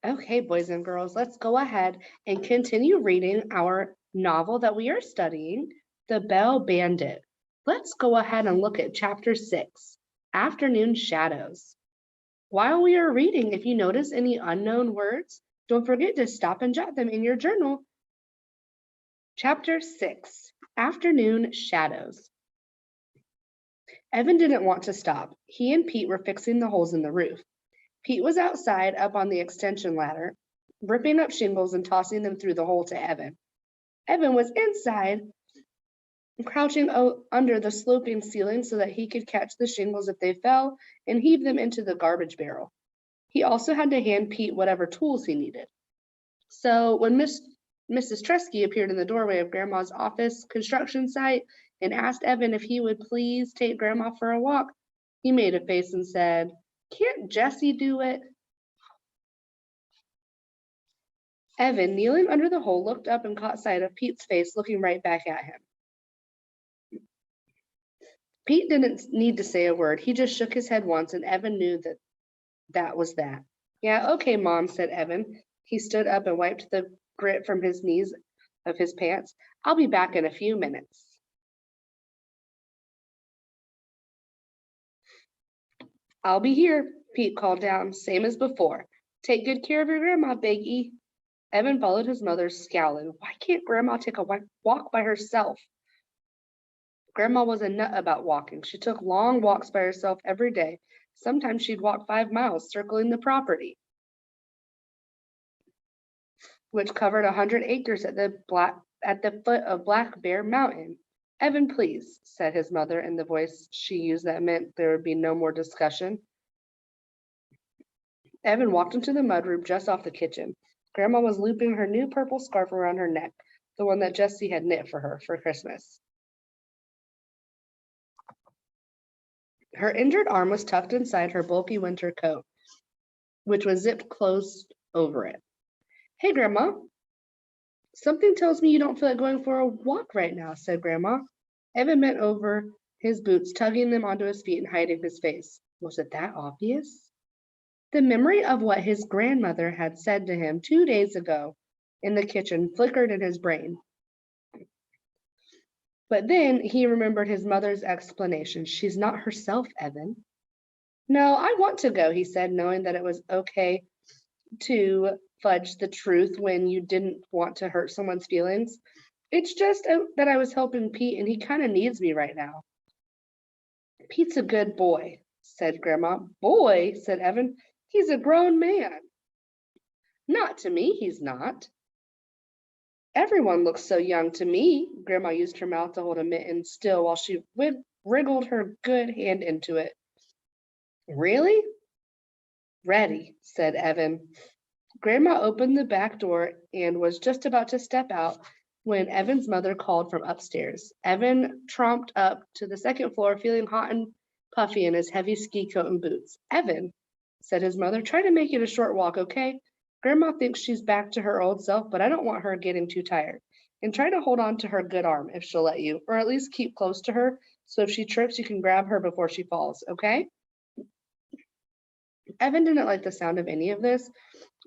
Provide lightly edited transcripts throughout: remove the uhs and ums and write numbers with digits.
Okay, boys and girls, let's go ahead and continue reading our novel that we are studying, The Bell Bandit. Let's go ahead and look at chapter 6, Afternoon Shadows. While we are reading, if you notice any unknown words, don't forget to stop and jot them in your journal. Chapter 6, Afternoon Shadows. Evan didn't want to stop. He and Pete were fixing the holes in the roof. Pete was outside up on the extension ladder, ripping up shingles and tossing them through the hole to Evan. Evan was inside, crouching under the sloping ceiling so that he could catch the shingles if they fell and heave them into the garbage barrel. He also had to hand Pete whatever tools he needed. So when Mrs. Tresky appeared in the doorway of Grandma's office construction site and asked Evan if he would please take Grandma for a walk, he made a face and said, "Can't Jessie do it?" Evan, kneeling under the hole, looked up and caught sight of Pete's face looking right back at him. Pete didn't need to say a word. He just shook his head once, and Evan knew that was that. "Yeah, okay, Mom," said Evan. He stood up and wiped the grit from his knees of his pants. "I'll be back in a few minutes." "I'll be here," Pete called down, same as before. "Take good care of your grandma, Big E." Evan followed his mother, scowling. Why can't Grandma take a walk by herself? Grandma was a nut about walking. She took long walks by herself every day. Sometimes she'd walk 5 miles circling the property, which covered 100 acres at the foot of Black Bear Mountain. "Evan, please," said his mother in the voice she used that meant there would be no more discussion. Evan walked into the mudroom just off the kitchen. Grandma was looping her new purple scarf around her neck, the one that Jessie had knit for her for Christmas. Her injured arm was tucked inside her bulky winter coat, which was zipped closed over it. "Hey, Grandma." "Something tells me you don't feel like going for a walk right now," said Grandma. Evan bent over his boots, tugging them onto his feet and hiding his face. Was it that obvious? The memory of what his grandmother had said to him 2 days ago in the kitchen flickered in his brain. But then he remembered his mother's explanation. "She's not herself, Evan." "No, I want to go," he said, knowing that it was okay to fudge the truth when you didn't want to hurt someone's feelings. "It's just that I was helping Pete and he kind of needs me right now." "Pete's a good boy," said Grandma. "Boy," said Evan. "He's a grown man." "Not to me, he's not." "Everyone looks so young to me." Grandma used her mouth to hold a mitten still while she wriggled her good hand into it. "Really?" "Ready," said Evan. Grandma opened the back door and was just about to step out when Evan's mother called from upstairs. Evan tromped up to the second floor, feeling hot and puffy in his heavy ski coat and boots. "Evan," said his mother, "try to make it a short walk, okay? Grandma thinks she's back to her old self, but I don't want her getting too tired. And try to hold on to her good arm if she'll let you, or at least keep close to her, so if she trips, you can grab her before she falls, okay?" Evan didn't like the sound of any of this,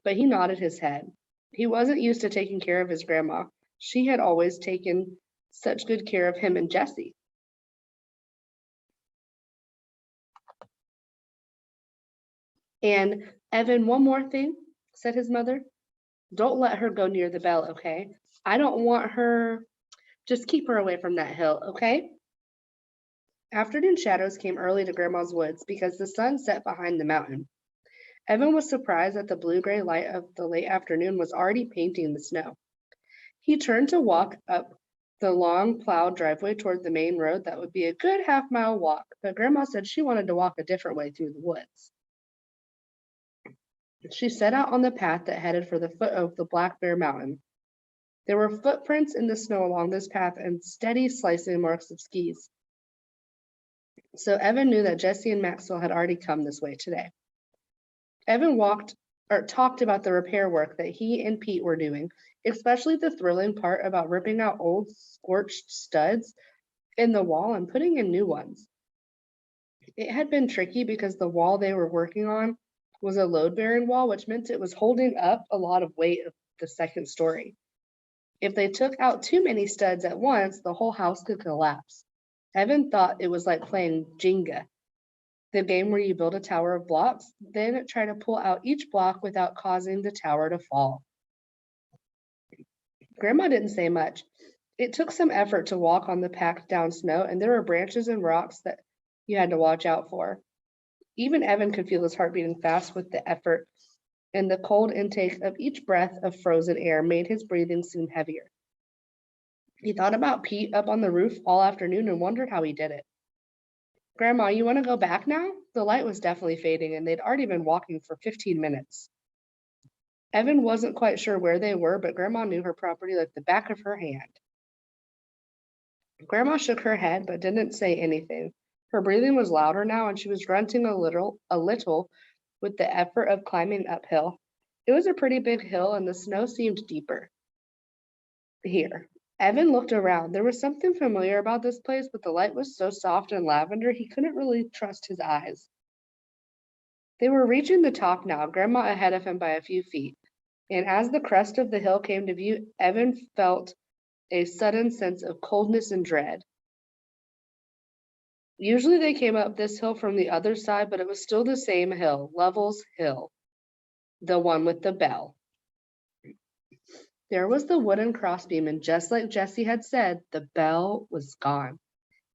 but he nodded his head. He wasn't used to taking care of his grandma. She had always taken such good care of him and Jessie. "And Evan, one more thing," said his mother. "Don't let her go near the bell, okay? I don't want her. Just keep her away from that hill, okay?" Afternoon shadows came early to Grandma's woods because the sun set behind the mountain. Evan was surprised that the blue-gray light of the late afternoon was already painting the snow. He turned to walk up the long plowed driveway toward the main road that would be a good half-mile walk, but Grandma said she wanted to walk a different way through the woods. She set out on the path that headed for the foot of the Black Bear Mountain. There were footprints in the snow along this path and steady slicing marks of skis. So Evan knew that Jessie and Maxwell had already come this way today. Evan talked about the repair work that he and Pete were doing, especially the thrilling part about ripping out old scorched studs in the wall and putting in new ones. It had been tricky because the wall they were working on was a load-bearing wall, which meant it was holding up a lot of weight of the second story. If they took out too many studs at once, the whole house could collapse. Evan thought it was like playing Jenga, the game where you build a tower of blocks, then try to pull out each block without causing the tower to fall. Grandma didn't say much. It took some effort to walk on the packed down snow, and there were branches and rocks that you had to watch out for. Even Evan could feel his heart beating fast with the effort, and the cold intake of each breath of frozen air made his breathing seem heavier. He thought about Pete up on the roof all afternoon and wondered how he did it. Grandma, you want to go back now? The light was definitely fading, and they'd already been walking for 15 minutes. Evan wasn't quite sure where they were, but Grandma knew her property like the back of her hand. Grandma shook her head but didn't say anything. Her breathing was louder now, and she was grunting a little with the effort of climbing uphill. It was a pretty big hill, and the snow seemed deeper here. Evan looked around. There was something familiar about this place, but the light was so soft and lavender he couldn't really trust his eyes. They were reaching the top now, Grandma ahead of him by a few feet. And as the crest of the hill came to view, Evan felt a sudden sense of coldness and dread. Usually they came up this hill from the other side, but it was still the same hill, Lovell's Hill, the one with the bell. There was the wooden crossbeam, and just like Jessie had said, the bell was gone.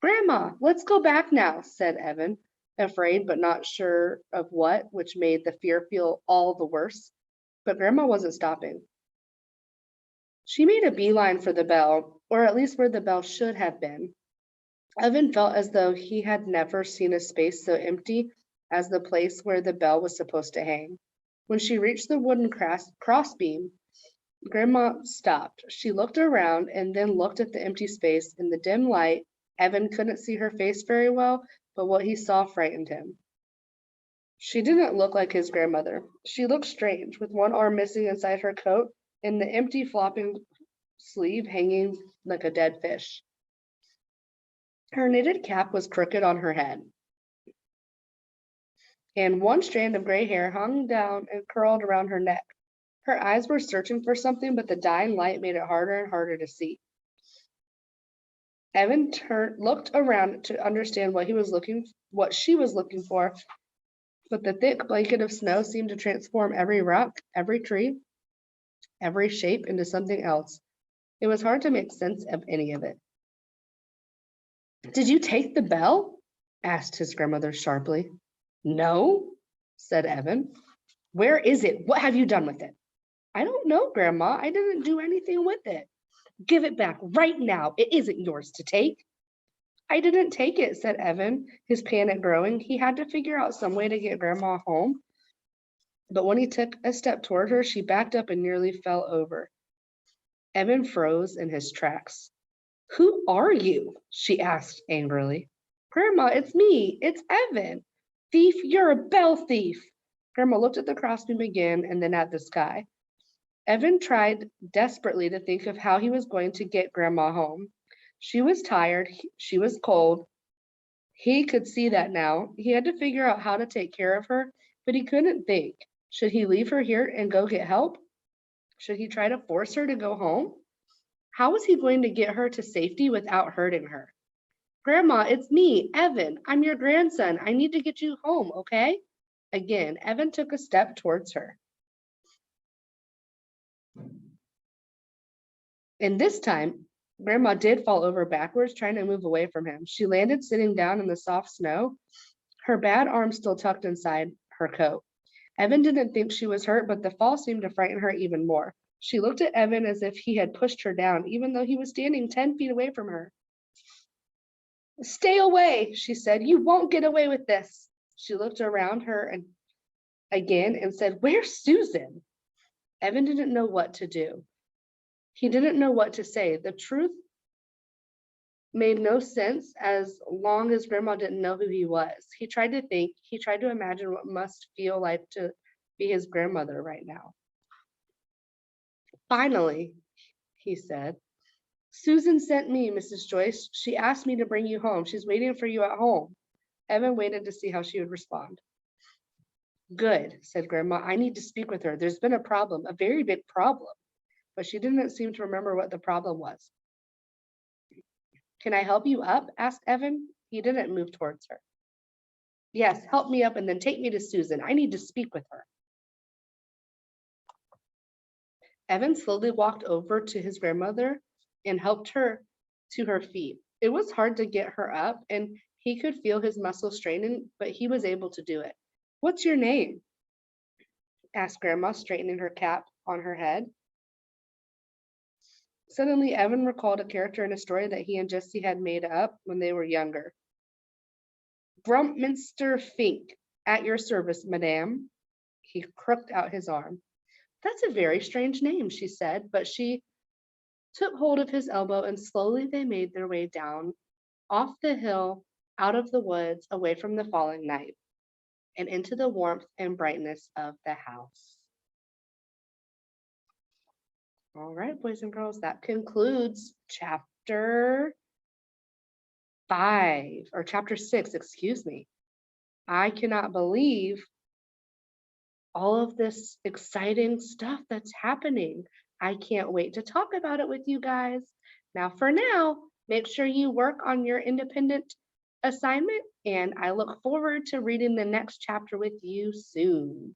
Grandma, let's go back now, said Evan, afraid but not sure of what, which made the fear feel all the worse. But Grandma wasn't stopping. She made a beeline for the bell, or at least where the bell should have been. Evan felt as though he had never seen a space so empty as the place where the bell was supposed to hang. When she reached the wooden crossbeam, Grandma stopped. She looked around and then looked at the empty space. In the dim light, Evan couldn't see her face very well, but what he saw frightened him. She didn't look like his grandmother. She looked strange, with one arm missing inside her coat and the empty flopping sleeve hanging like a dead fish. Her knitted cap was crooked on her head, and one strand of gray hair hung down and curled around her neck. Her eyes were searching for something, but the dying light made it harder and harder to see. Evan looked around to understand what she was looking for, but the thick blanket of snow seemed to transform every rock, every tree, every shape into something else. It was hard to make sense of any of it. Did you take the bell? Asked his grandmother sharply. No, said Evan. Where is it? What have you done with it? I don't know, Grandma. I didn't do anything with it. Give it back right now. It isn't yours to take. I didn't take it, said Evan, his panic growing. He had to figure out some way to get Grandma home. But when he took a step toward her, she backed up and nearly fell over. Evan froze in his tracks. Who are you? She asked angrily. Grandma, it's me. It's Evan. Thief, you're a bell thief. Grandma looked at the crossbeam again and then at the sky. Evan tried desperately to think of how he was going to get Grandma home. She was tired. She was cold. He could see that now. He had to figure out how to take care of her, but he couldn't think. Should he leave her here and go get help? Should he try to force her to go home? How was he going to get her to safety without hurting her? Grandma, it's me, Evan. I'm your grandson. I need to get you home, okay? Again, Evan took a step towards her. And this time, Grandma did fall over backwards, trying to move away from him. She landed sitting down in the soft snow, her bad arm still tucked inside her coat. Evan didn't think she was hurt, but the fall seemed to frighten her even more. She looked at Evan as if he had pushed her down, even though he was standing 10 feet away from her. Stay away, she said. You won't get away with this. She looked around her again and said, Where's Susan? Evan didn't know what to do. He didn't know what to say. The truth made no sense as long as Grandma didn't know who he was. He tried to think. He tried to imagine what it must feel like to be his grandmother right now. Finally, he said, Susan sent me, Mrs. Joyce. She asked me to bring you home. She's waiting for you at home. Evan waited to see how she would respond. Good, said Grandma. I need to speak with her. There's been a problem, a very big problem. But she didn't seem to remember what the problem was. Can I help you up? Asked Evan. He didn't move towards her. Yes, help me up and then take me to Susan. I need to speak with her. Evan slowly walked over to his grandmother and helped her to her feet. It was hard to get her up, and he could feel his muscles straining, but he was able to do it. What's your name? Asked Grandma, straightening her cap on her head. Suddenly, Evan recalled a character in a story that he and Jessie had made up when they were younger. Grumpminster Fink, at your service, madame. He crooked out his arm. That's a very strange name, she said, but she took hold of his elbow and slowly they made their way down off the hill, out of the woods, away from the falling night, and into the warmth and brightness of the house. All right, boys and girls, that concludes chapter 5, or chapter 6, excuse me. I cannot believe all of this exciting stuff that's happening. I can't wait to talk about it with you guys. Now, for now, make sure you work on your independent assignment, and I look forward to reading the next chapter with you soon.